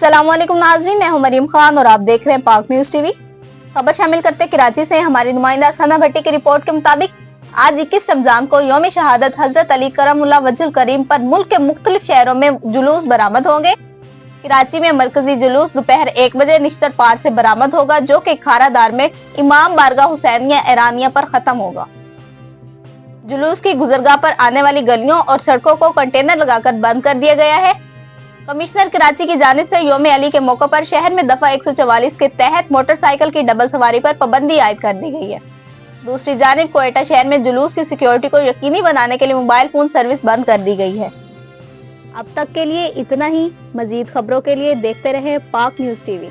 अस्सलामुअलैकुम नाज़रीन, मैं हूं मरीम खान और आप देख रहे हैं पाक न्यूज टीवी। खबर शामिल करते हैं कराची से। हमारी नुमाइंदा सना भट्टी की रिपोर्ट के मुताबिक आज 21 रमजान को यौम शहादत हजरत अली करमुल्लाह वजहुल करीम पर मुल्क के मुख्तलिफ शहरों में जुलूस बरामद होंगे। कराची में मरकजी जुलूस दोपहर 1 बजे निश्तर पार से बरामद होगा, जो कि खारादार में इमाम बारगाह हुसैनिया ईरानिया पर खत्म होगा। जुलूस की गुजरगाह पर आने वाली गलियों और सड़कों को कंटेनर लगाकर बंद कर दिया गया है। कमिश्नर कराची की जानिब से यौम अली के मौके पर शहर में दफा 144 के तहत मोटरसाइकिल की डबल सवारी पर पाबंदी आयद कर दी गई है। दूसरी जानिब क्वेटा शहर में जुलूस की सिक्योरिटी को यकीनी बनाने के लिए मोबाइल फोन सर्विस बंद कर दी गई है। अब तक के लिए इतना ही। मजीद खबरों के लिए देखते रहे पाक न्यूज टीवी।